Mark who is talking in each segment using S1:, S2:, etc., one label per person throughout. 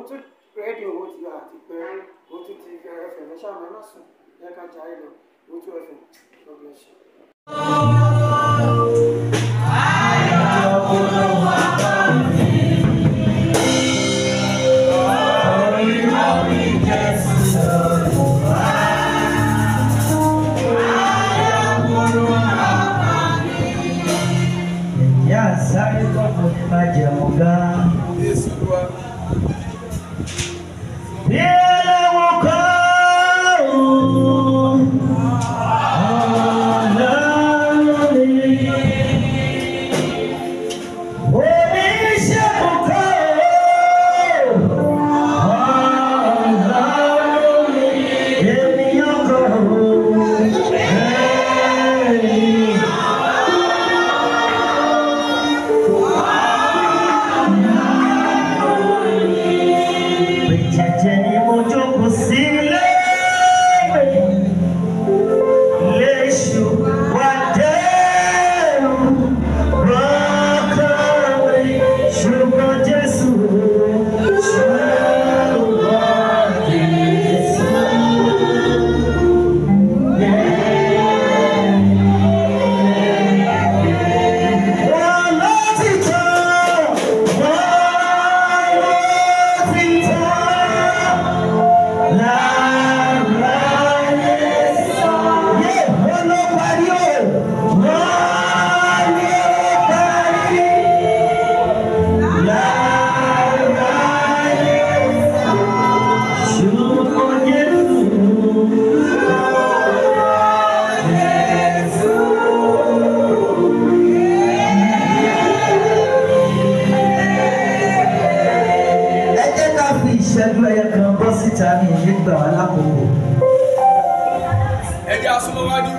S1: tún rẹ́dí owó ti àti pé ó tún ti ẹ̀fẹ̀ lẹ́sà mẹ́rin sùn lẹ́ka jáde lọ ó tún ẹ̀fẹ̀ lọ́gbọ̀n ṣe.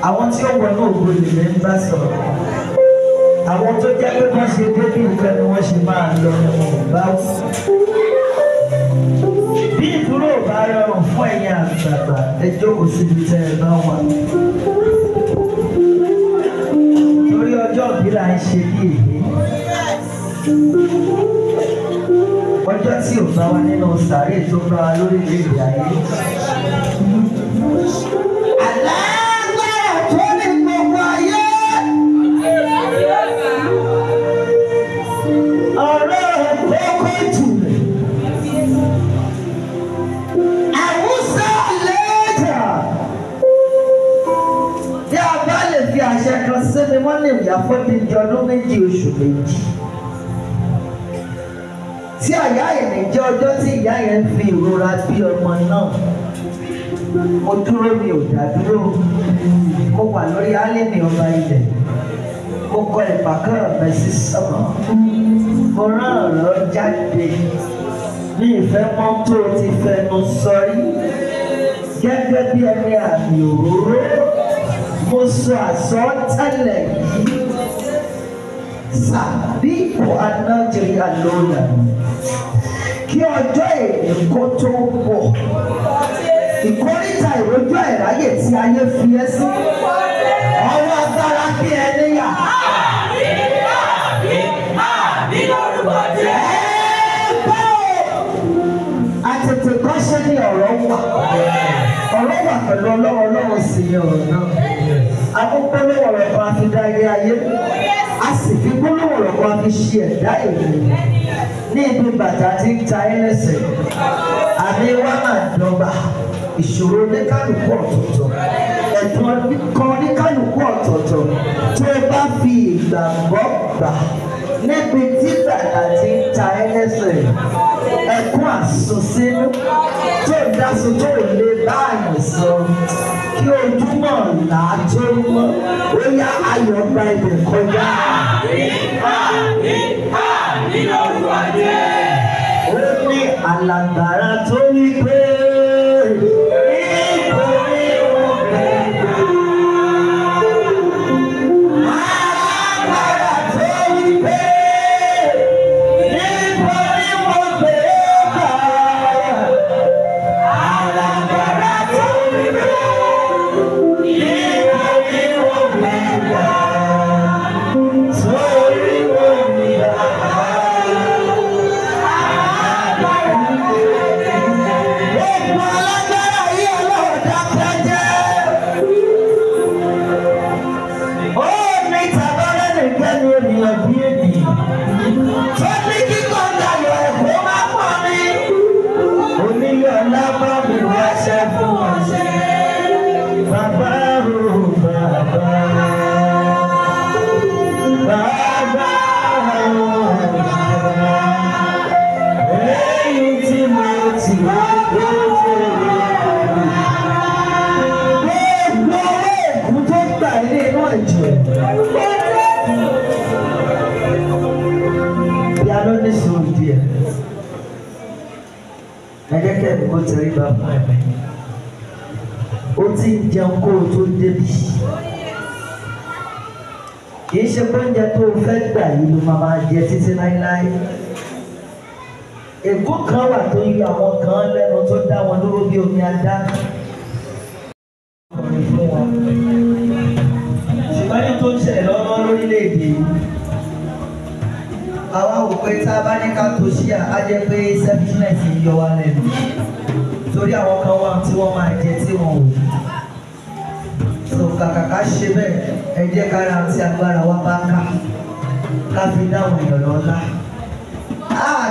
S2: Àwọn tí ó wọ náà ògbó lè ń bá sọ̀rọ̀. Àwọn tó jẹ́ pé wọ́n ṣe débí nǹkan ni wọ́n ṣe máa lọ bá wù. Bí ìdúró bá rọrùn fún ẹ̀yin àgbààgbà, ẹ jókòó síbi tẹ́ ẹ bá wà. Torí ọjọ́ ìbí là ń ṣe bí èyí. Ọjọ́ tí ò bá wá nínú sàárè tó bá wa lórílẹ̀-èdè ayé. Sẹ́ni wọ́n lè yà fọ́díjì ọdún méjì oṣù méjì. Tí àyà yẹn jẹ́ ọjọ́ tí ìyá yẹn fi ìrora bí ọmọ náà. Mo dúró mi ò dá dúró. Mo wà lórí álẹ́mì ọba ilẹ̀. Mo kọ ìpàkọ́rọ̀ bẹ́ sí sọ́mọ. Mo rán ọ̀rọ̀ jáde. Ní ìfẹ́ mọ́ tó ti fẹnu sọrí. Gẹ́gẹ́ bí ẹni àmì òróró. Mo sọ àsọtẹ́lẹ̀ yìí sàbí ipò anájẹrí àlọ́yà kí ọjọ́ èrè kó tó pọ̀ ìkórìtà ìrójú àìráyè tí ayé fi ẹ́ sí ọwọ́ agbára bí ẹni yà. Àmín lórúkọ jẹ́. Àtètè kọ́ṣẹ́ ní ọ̀rọ̀ wà pẹ̀lú ọlọ́wọ́ sí ní ọ̀rọ̀ náà. Akókólówó ọ̀rọ̀ kan fi dá ilé ayé, a sì fi gbólówó ọ̀rọ̀ kan fi ṣe ẹ̀dá ènìyàn. Ní ibi bàtà tí ń ta ẹlẹ́sẹ̀, àmì wá máa dọ́gba, ìṣòro oníkálukú ọ̀tọ̀ọ̀tọ̀, ẹ̀dùn kan oníkálukú ọ̀tọ̀ọ̀tọ̀ tó bá fi ìgbàgbọ́ gbà níbi tí bàtà tí ń ta ẹlẹ́sẹ̀, ẹ̀kún àsùnsínú tó dáṣọ tó lè báyìí sọ kí ojúmọ́ là á tó mọ́ ó yá ayọ̀ gba ibẹ̀ kọjá. Àmín lórúkọ jẹ́. Ó ní alàgbàrá tó wí pé nítorí wọn bẹ̀rẹ̀. Alàgbàrá tó wí pé nítorí wọn bẹ̀rẹ̀. Alàgbàrá tó wí pé nítorí wọn bẹ̀rẹ̀. Sórí wọn ni àgbà. ẹ jẹ́ kí ẹ̀mí kó tẹrí ba fún ẹ̀mí. Ó ti ń jẹun kó o tó débi. Kì í ṣe pé oúnjẹ tó o fẹ́ gbà yìí ló máa jẹ títí láíláí. Ègún kan wà tó yí àwọn kan lẹ́nu tó dá wọn dúró bí omi adá. Ṣùgbọ́n ní tó ń ṣẹlẹ̀ lọ́wọ́ lórílẹ̀‐èdè yìí, àwa wò pé tá a bá ní ká tó ṣí á jẹ́ pé selfishness ń yọ wá lẹ́nu. Torí àwọn kan wà tí wọ́n máa jẹ tí wọ́n ò ní. So kàkà ká ṣe bẹ́ẹ̀, ẹ jẹ́ ká ra tí agbára wa bá ká fi dáhùn èèyàn lọ́lá.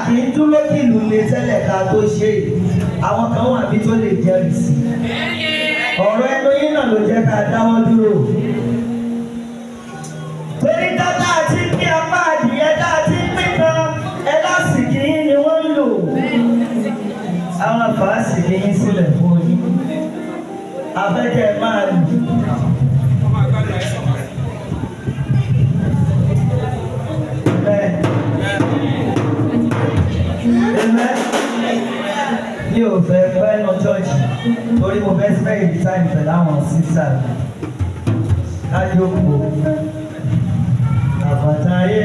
S2: Kì í dúró kí ìlú lè tẹ́lẹ̀ ká tó ṣe é. Àwọn kan wà bí tó lè jẹ́rìí sí. Ọ̀rọ̀ ẹnu yín náà ló jẹ́ ká dáwọ́ dúró. Torí dátà àti pín apá adìyẹ tá a ti pín kan ẹlásìkì yín ni wọ́n ń lò. Àwọn àfàásìkì yín sílẹ̀ fún yín. Afẹ́kẹ́ máa lù. Mi ò fẹ́ pẹ́ lọ chọ́ọ̀chì torí mo fẹ́ spend the time pẹ̀lú àwọn sísá kájókòó. Àbàtà ayé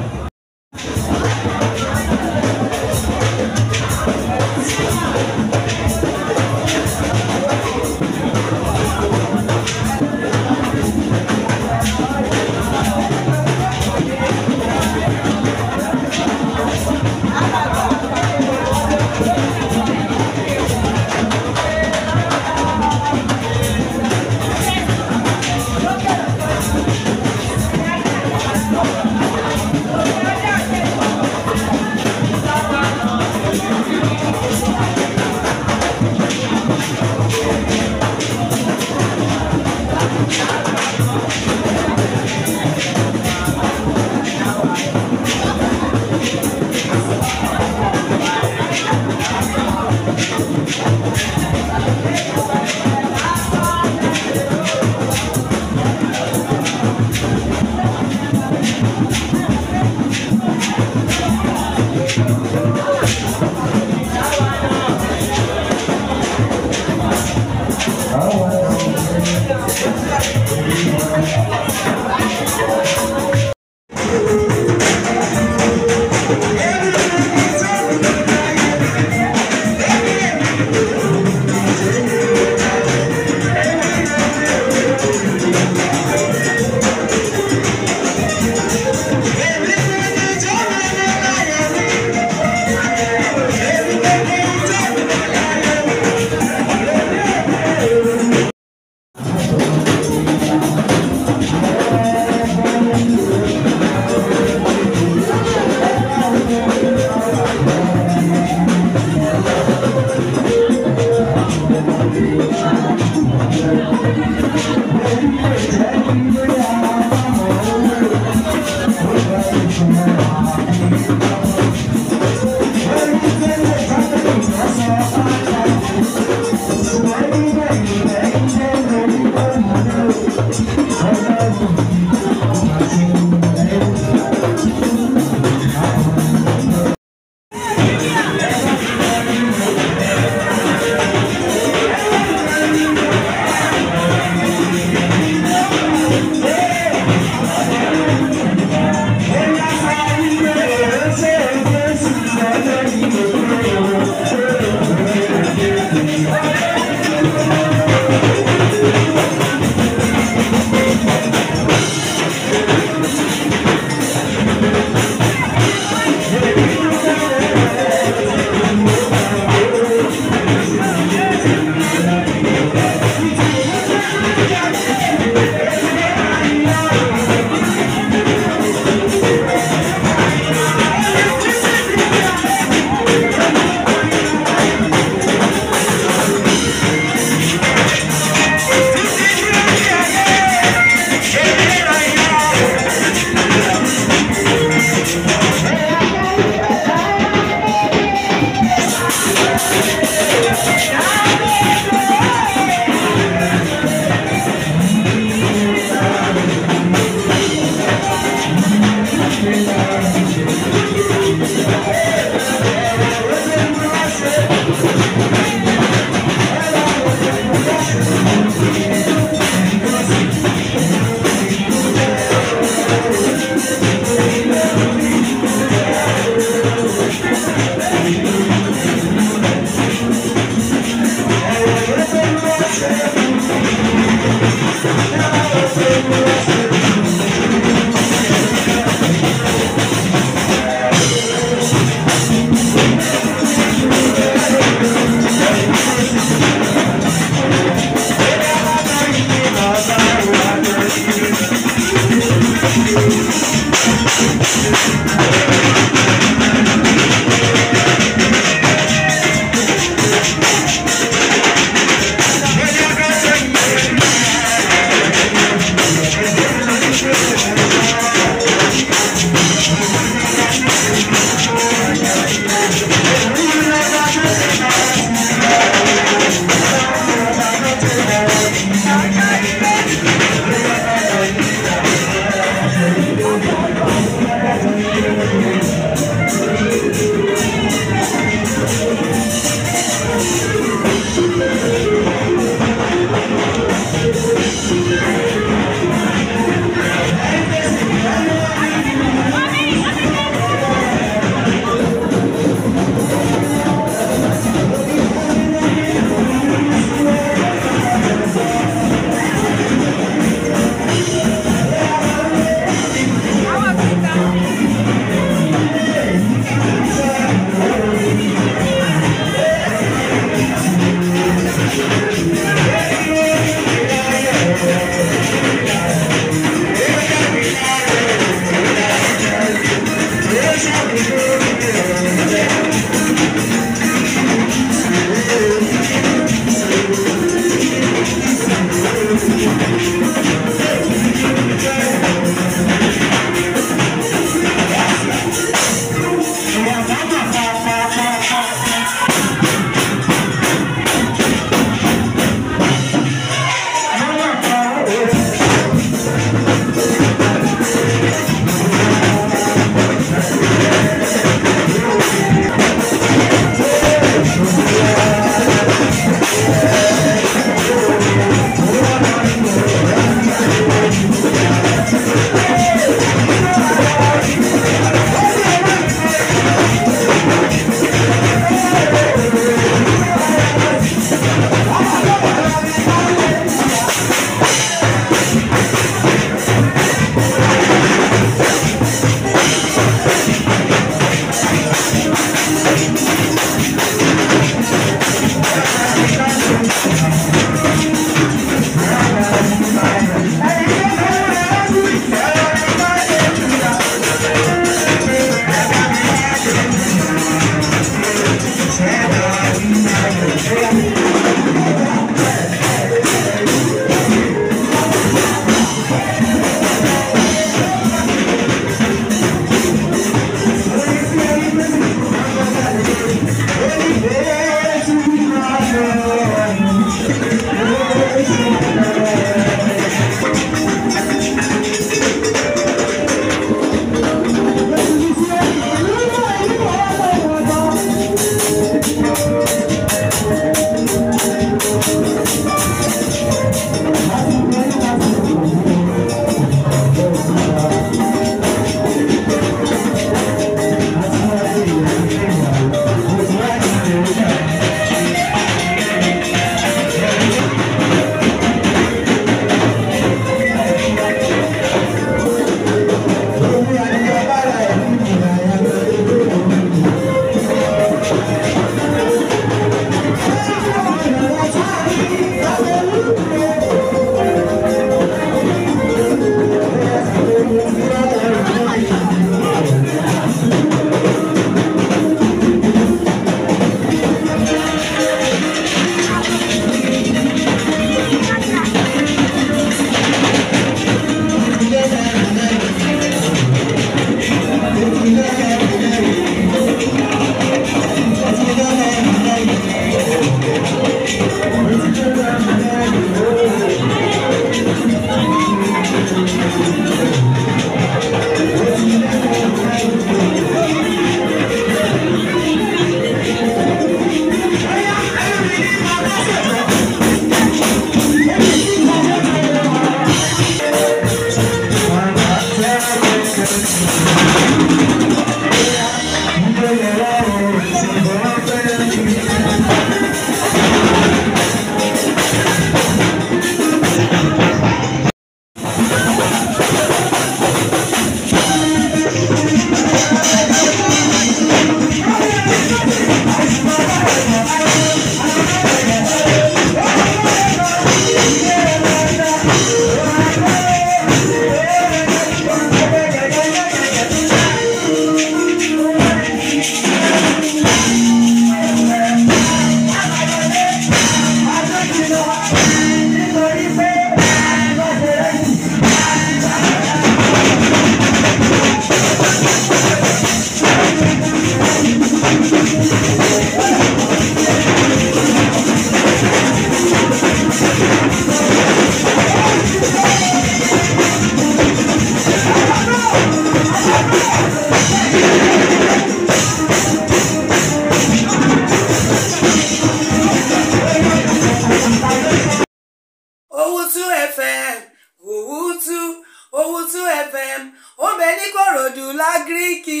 S3: Owutu FM ó bẹ ní Kòròdú lágíríkì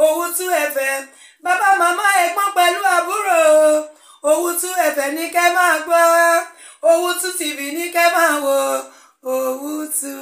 S3: Owutu FM bàbá màmá ẹ̀gbọ́n pẹ̀lú àbúrò Owutu FM ní kẹ́ máa gbọ́ Owutu TV ní kẹ́ máa wò Owutu.